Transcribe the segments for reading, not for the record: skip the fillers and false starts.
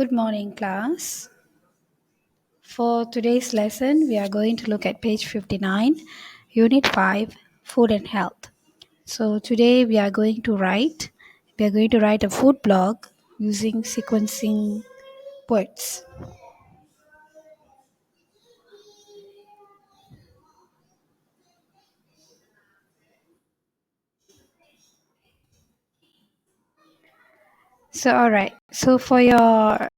Good morning, class. For today's lesson, we are going to look at page 59, Unit 5, Food and Health. So today we are going to write a food blog using sequencing words. So for your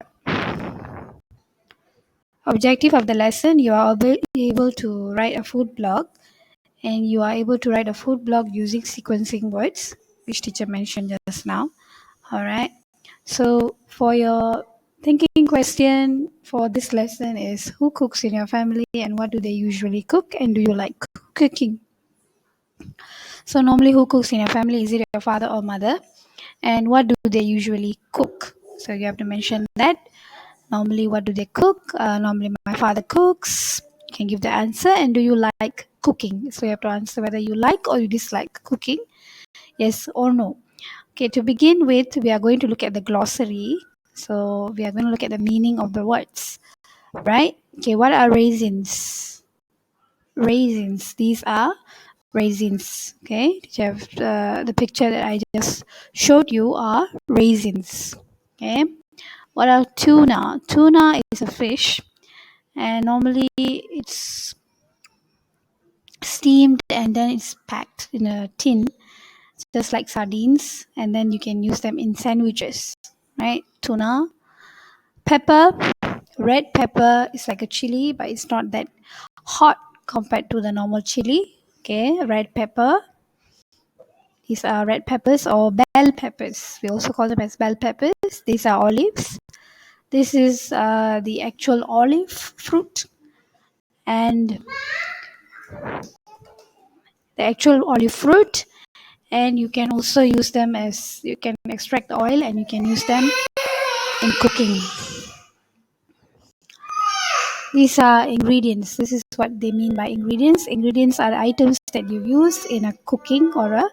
objective of the lesson, you are able to write a food blog, and you are able to write a food blog using sequencing words, which teacher mentioned just now. All right. So for your thinking question for this lesson is, who cooks in your family and what do they usually cook, and do you like cooking? So normally, who cooks in your family? Is it your father or mother? And what do they usually cook? So you have to mention that. Normally, what do they cook? Normally, my father cooks. You can give the answer. And do you like cooking? So you have to answer whether you like or you dislike cooking. Yes or no. Okay, to begin with, we are going to look at the glossary. So we are going to look at the meaning of the words, right? Okay, what are raisins? Raisins. These are raisins. Okay, the picture that I just showed you are raisins. Okay, what are tuna? Tuna is a fish, and normally it's steamed and then it's packed in a tin, just like sardines, and then you can use them in sandwiches, right? Tuna. Pepper, red pepper is like a chili, but it's not that hot compared to the normal chili. Okay, red pepper. These are red peppers or bell peppers. We also call them as bell peppers. These are olives. This is the actual olive fruit, and the actual olive fruit. And you can also use them as, you can extract the oil and you can use them in cooking. These are ingredients. This is what they mean by ingredients. Ingredients are the items that you use in a cooking or a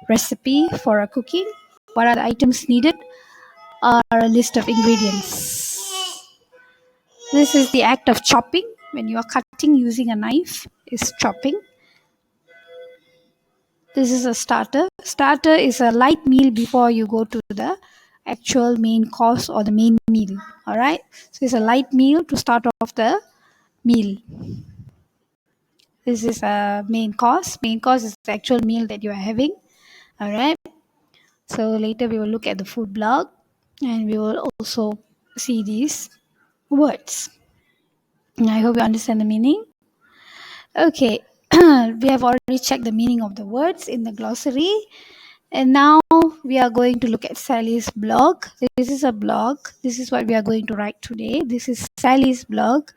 recipe for a cooking. What are the items needed? Are a list of ingredients. This is the act of chopping. When you are cutting using a knife, is chopping. This is a starter. Starter is a light meal before you go to the actual main course or the main meal. All right. So it's a light meal to start off the meal. This is a main course. Main course is the actual meal that you are having. All right. So later we will look at the food blog, and we will also see these words. And I hope you understand the meaning. Okay. We have already checked the meaning of the words in the glossary. And now we are going to look at Sally's blog. This is a blog. This is what we are going to write today. This is Sally's blog.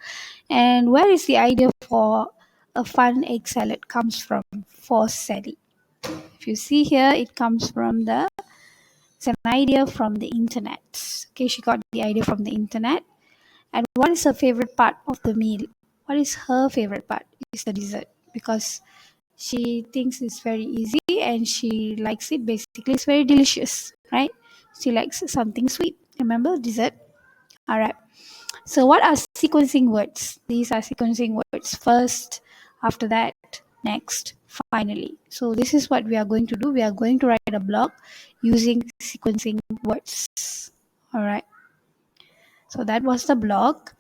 And where is the idea for a fun egg salad comes from for Sally? If you see here, it comes from it's an idea from the internet. Okay, she got the idea from the internet. And what is her favorite part of the meal? What is her favorite part? It's the dessert, because she thinks it's very easy and she likes it. Basically, it's very delicious, right? She likes something sweet. Remember, dessert. All right. So, what are sequencing words? These are sequencing words. First, after that, next, finally. So, this is what we are going to do. We are going to write a blog using sequencing words. All right. So, that was the blog.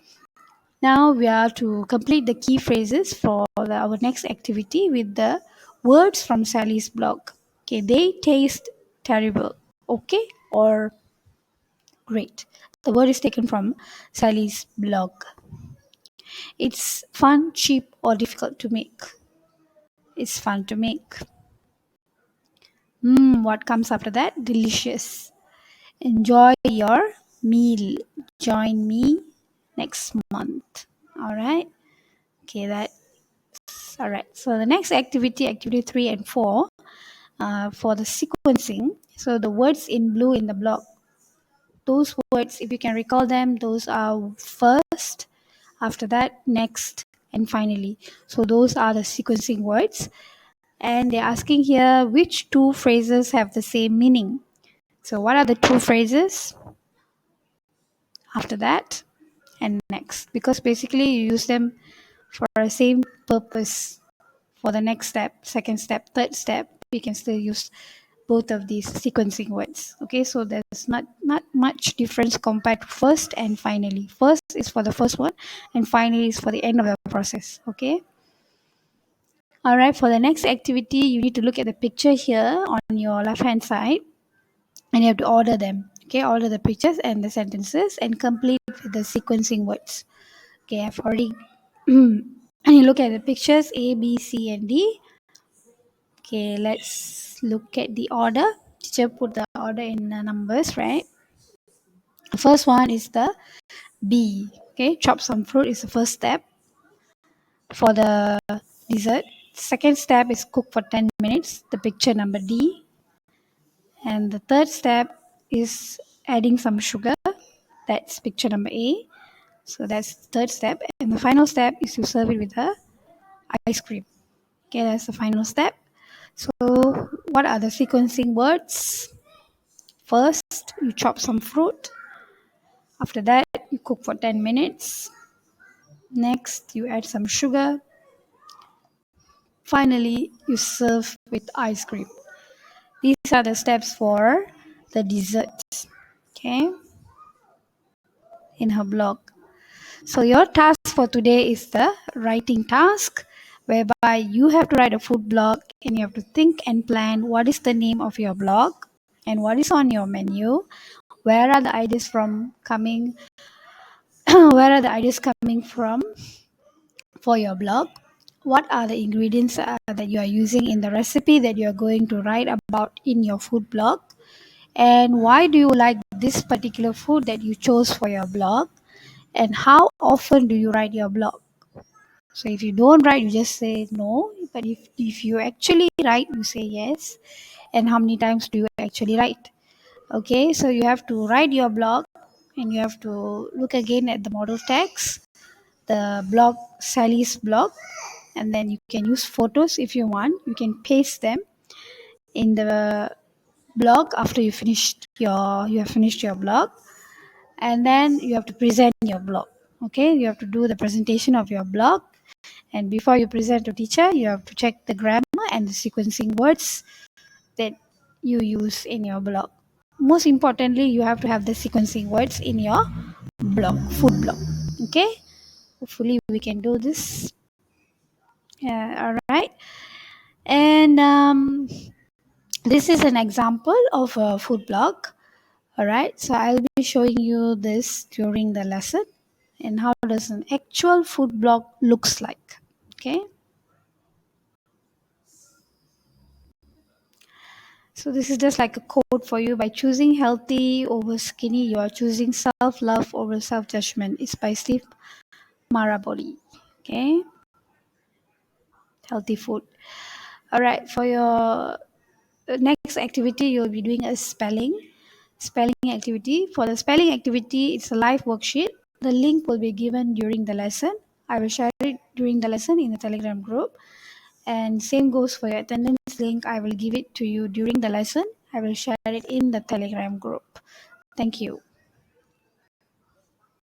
Now we are to complete the key phrases for our next activity with the words from Sally's blog. Okay, they taste terrible. Okay, or great. The word is taken from Sally's blog. It's fun, cheap, or difficult to make. It's fun to make. What comes after that? Delicious. Enjoy your meal. Join me next month. All right. Okay, that. All right. So the next activity, activity 3 and 4, for the sequencing. So the words in blue in the block, those words, if you can recall them, those are first, after that, next, and finally. So those are the sequencing words. And they're asking here, which two phrases have the same meaning? So what are the two phrases? after that, and next, because basically you use them for the same purpose. For the next step, second step, third step, we can still use both of these sequencing words. Okay, so there's not much difference compared to first and finally. First is for the first one, and finally is for the end of the process. Okay. All right, for the next activity, you need to look at the picture here on your left hand side, and you have to order them. Okay, order the pictures and the sentences and complete with the sequencing words. Okay, I've already and you look at the pictures A, B, C, and D. Okay, let's look at the order. Teacher put the order in numbers, right? First one is the B. Okay, chop some fruit is the first step for the dessert. Second step is cook for 10 minutes, the picture number D. And the third step is adding some sugar, that's picture number A. So that's the third step. And the final step is to serve it with the ice cream. Okay, that's the final step. So, what are the sequencing words? First, you chop some fruit. After that, you cook for 10 minutes. Next, you add some sugar. Finally, you serve with ice cream. These are the steps for the desserts. Okay, in her blog. So, your task for today is the writing task, whereby you have to write a food blog and you have to think and plan what is the name of your blog and what is on your menu, where are the ideas from coming, where are the ideas coming from for your blog, what are the ingredients that you are using in the recipe that you are going to write about in your food blog, and why do you like this particular food that you chose for your blog, and how often do you write your blog. So if you don't write, you just say no, but if you actually write, you say yes. And how many times do you actually write? Okay, so you have to write your blog and you have to look again at the model text, the blog, Sally's blog, and then you can use photos if you want. You can paste them in the blog after you have finished your blog, and then you have to present your blog. Okay, you have to do the presentation of your blog, and before you present to teacher, you have to check the grammar and the sequencing words that you use in your blog. Most importantly, you have to have the sequencing words in your blog, food blog. Okay, hopefully we can do this. All right, and this is an example of a food blog. All right, so I'll be showing you this during the lesson and how does an actual food blog looks like. Okay, so this is just like a code for you. By choosing healthy over skinny, you are choosing self-love over self-judgment. It's by Steve Maraboli. Okay, healthy food. All right, for your next activity, you'll be doing a spelling activity. For the spelling activity, it's a live worksheet. The link will be given during the lesson. I will share it during the lesson in the Telegram group. And same goes for your attendance link. I will give it to you during the lesson. I will share it in the Telegram group. Thank you.